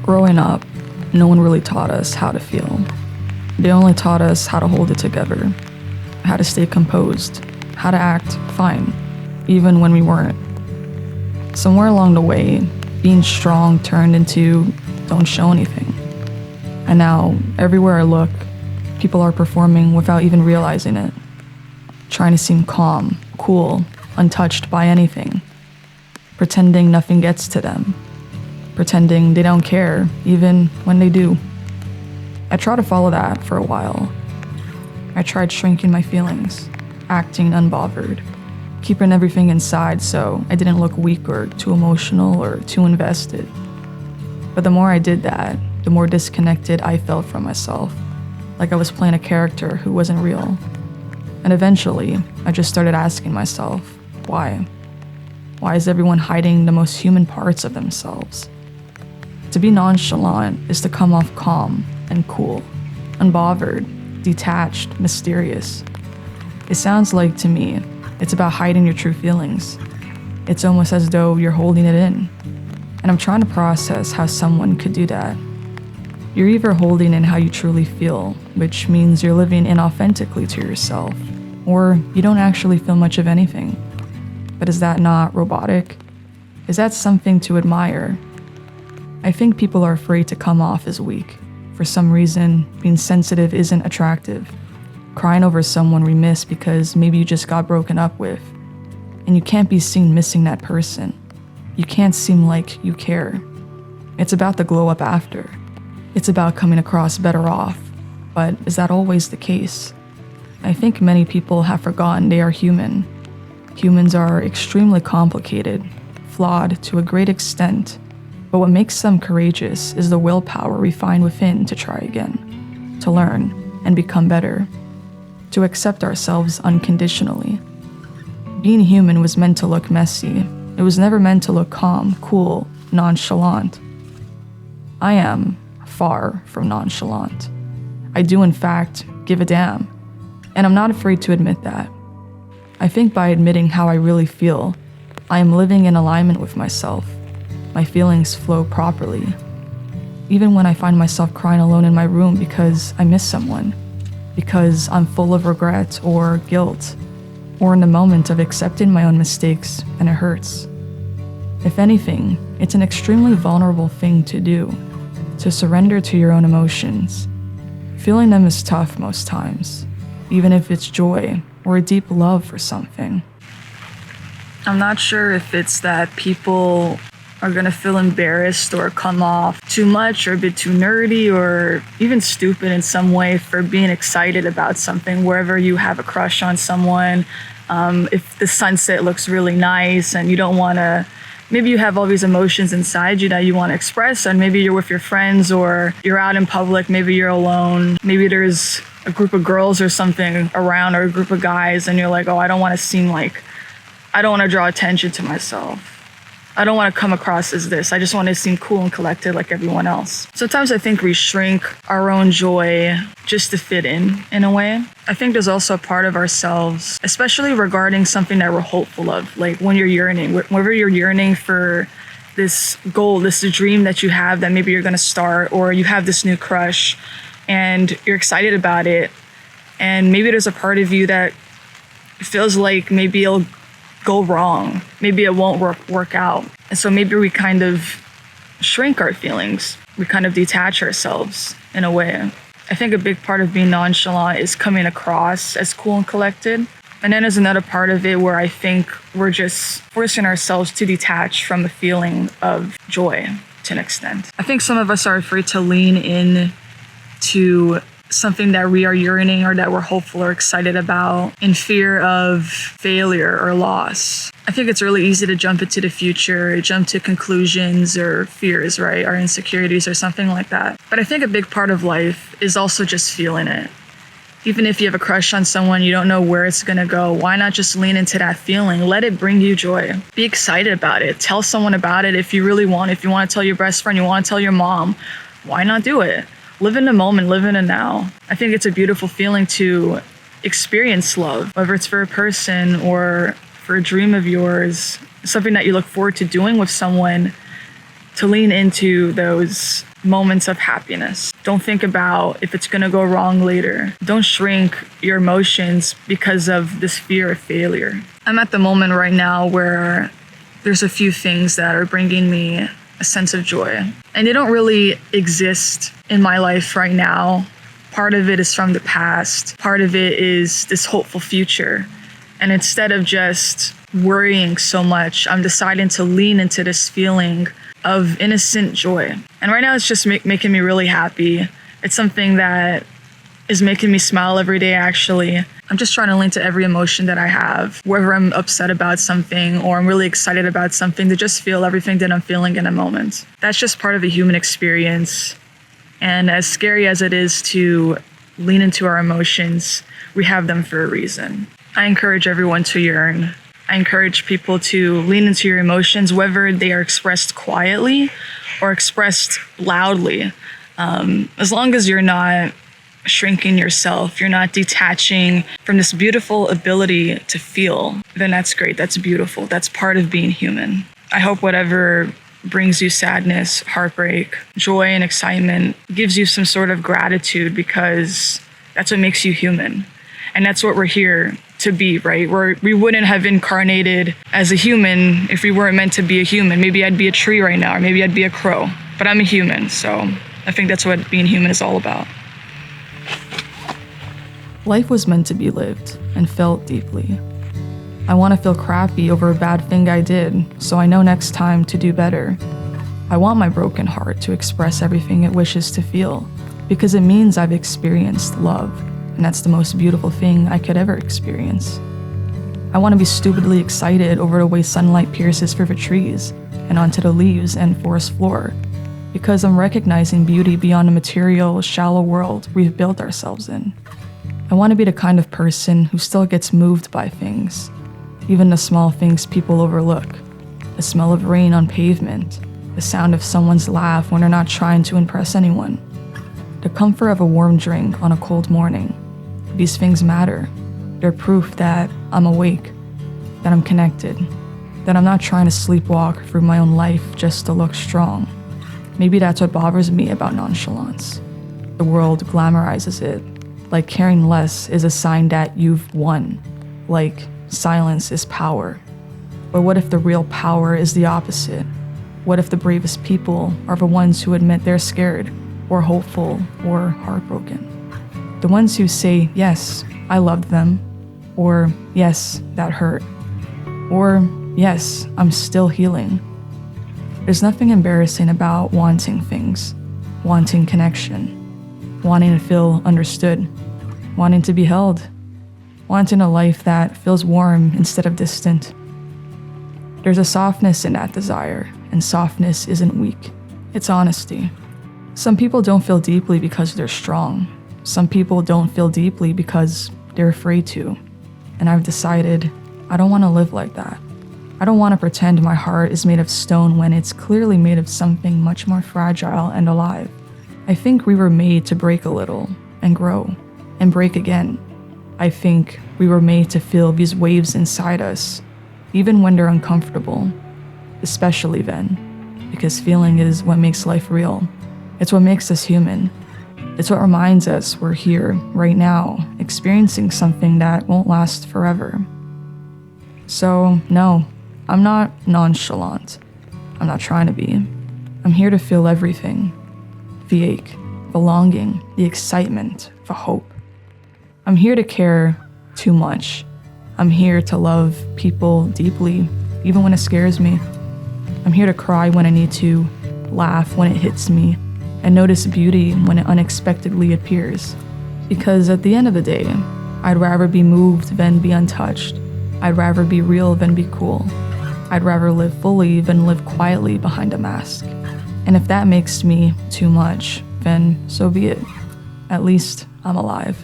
Growing up, no one really taught us how to feel. They only taught us how to hold it together, how to stay composed, how to act fine, even when we weren't. Somewhere along the way, being strong turned into don't show anything. And now, everywhere I look, people are performing without even realizing it, trying to seem calm, cool, untouched by anything, pretending nothing gets to them, pretending they don't care, even when they do. I tried to follow that for a while. I tried shrinking my feelings, acting unbothered, keeping everything inside so I didn't look weak or too emotional or too invested. But the more I did that, the more disconnected I felt from myself, like I was playing a character who wasn't real. And eventually, I just started asking myself, why? Why is everyone hiding the most human parts of themselves? To be nonchalant is to come off calm and cool, unbothered, detached, mysterious. It sounds like, to me, it's about hiding your true feelings. It's almost as though you're holding it in. And I'm trying to process how someone could do that. You're either holding in how you truly feel, which means you're living inauthentically to yourself, or you don't actually feel much of anything. But is that not robotic? Is that something to admire? I think people are afraid to come off as weak. For some reason, being sensitive isn't attractive. Crying over someone we miss because maybe you just got broken up with. And you can't be seen missing that person. You can't seem like you care. It's about the glow up after. It's about coming across better off. But is that always the case? I think many people have forgotten they are human. Humans are extremely complicated, flawed to a great extent. But what makes them courageous is the willpower we find within to try again, to learn and become better, to accept ourselves unconditionally. Being human was meant to look messy. It was never meant to look calm, cool, nonchalant. I am far from nonchalant. I do, in fact, give a damn. And I'm not afraid to admit that. I think by admitting how I really feel, I am living in alignment with myself. My feelings flow properly. Even when I find myself crying alone in my room because I miss someone, because I'm full of regret or guilt, or in the moment of accepting my own mistakes and it hurts. If anything, it's an extremely vulnerable thing to do, to surrender to your own emotions. Feeling them is tough most times, even if it's joy or a deep love for something. I'm not sure if it's that people are gonna feel embarrassed or come off too much or a bit too nerdy or even stupid in some way for being excited about something wherever you have a crush on someone. If the sunset looks really nice and you don't wanna, maybe you have all these emotions inside you that you wanna express, and maybe you're with your friends or you're out in public, maybe you're alone, maybe there's a group of girls or something around or a group of guys and you're like, oh, I don't wanna draw attention to myself. I don't want to come across as this. I just want to seem cool and collected like everyone else. Sometimes I think we shrink our own joy just to fit in a way. I think there's also a part of ourselves, especially regarding something that we're hopeful of, like when you're yearning, whenever you're yearning for this goal, this dream that you have that maybe you're going to start, or you have this new crush and you're excited about it. And maybe there's a part of you that feels like maybe it'll go wrong. Maybe it won't work out. And so maybe we kind of shrink our feelings. We kind of detach ourselves in a way. I think a big part of being nonchalant is coming across as cool and collected. And then there's another part of it where I think we're just forcing ourselves to detach from the feeling of joy to an extent. I think some of us are afraid to lean in to something that we are yearning or that we're hopeful or excited about in fear of failure or loss. I think it's really easy to jump into the future, jump to conclusions or fears, right? Or insecurities or something like that. But I think a big part of life is also just feeling it. Even if you have a crush on someone, you don't know where it's gonna go, why not just lean into that feeling? Let it bring you joy. Be excited about it. Tell someone about it if you really want. If you want to tell your best friend, you want to tell your mom, why not do it? Live in the moment, live in the now. I think it's a beautiful feeling to experience love, whether it's for a person or for a dream of yours, something that you look forward to doing with someone, to lean into those moments of happiness. Don't think about if it's gonna go wrong later. Don't shrink your emotions because of this fear of failure. I'm at the moment right now where there's a few things that are bringing me a sense of joy. And they don't really exist in my life right now. Part of it is from the past. Part of it is this hopeful future. And instead of just worrying so much, I'm deciding to lean into this feeling of innocent joy. And right now it's just making me really happy. It's something that is making me smile every day, actually. I'm just trying to lean to every emotion that I have, whether I'm upset about something or I'm really excited about something, to just feel everything that I'm feeling in a moment. That's just part of the human experience. And as scary as it is to lean into our emotions, we have them for a reason. I encourage everyone to yearn. I encourage people to lean into your emotions, whether they are expressed quietly or expressed loudly. As long as you're not shrinking yourself, you're not detaching from this beautiful ability to feel, then that's great. That's beautiful. That's part of being human. I hope whatever brings you sadness, heartbreak, joy, and excitement gives you some sort of gratitude, because that's what makes you human. And that's what we're here to be, right? We wouldn't have incarnated as a human if we weren't meant to be a human. Maybe I'd be a tree right now, or maybe I'd be a crow, but I'm a human. So I think that's what being human is all about. Life was meant to be lived and felt deeply. I want to feel crappy over a bad thing I did, so I know next time to do better. I want my broken heart to express everything it wishes to feel, because it means I've experienced love, and that's the most beautiful thing I could ever experience. I want to be stupidly excited over the way sunlight pierces through the trees and onto the leaves and forest floor, because I'm recognizing beauty beyond the material, shallow world we've built ourselves in. I want to be the kind of person who still gets moved by things, even the small things people overlook. The smell of rain on pavement, the sound of someone's laugh when they're not trying to impress anyone, the comfort of a warm drink on a cold morning. These things matter. They're proof that I'm awake, that I'm connected, that I'm not trying to sleepwalk through my own life just to look strong. Maybe that's what bothers me about nonchalance. The world glamorizes it, like caring less is a sign that you've won, like silence is power. But what if the real power is the opposite? What if the bravest people are the ones who admit they're scared, or hopeful, or heartbroken? The ones who say, yes, I loved them, or yes, that hurt, or yes, I'm still healing. There's nothing embarrassing about wanting things, wanting connection, wanting to feel understood, wanting to be held, wanting a life that feels warm instead of distant. There's a softness in that desire, and softness isn't weak. It's honesty. Some people don't feel deeply because they're strong. Some people don't feel deeply because they're afraid to. And I've decided I don't want to live like that. I don't want to pretend my heart is made of stone when it's clearly made of something much more fragile and alive. I think we were made to break a little and grow and break again. I think we were made to feel these waves inside us, even when they're uncomfortable, especially then, because feeling is what makes life real. It's what makes us human. It's what reminds us we're here, right now, experiencing something that won't last forever. So, no, I'm not nonchalant. I'm not trying to be. I'm here to feel everything. The ache, the longing, the excitement, the hope. I'm here to care too much. I'm here to love people deeply, even when it scares me. I'm here to cry when I need to, laugh when it hits me, and notice beauty when it unexpectedly appears. Because at the end of the day, I'd rather be moved than be untouched. I'd rather be real than be cool. I'd rather live fully than live quietly behind a mask. And if that makes me too much, then so be it. At least I'm alive.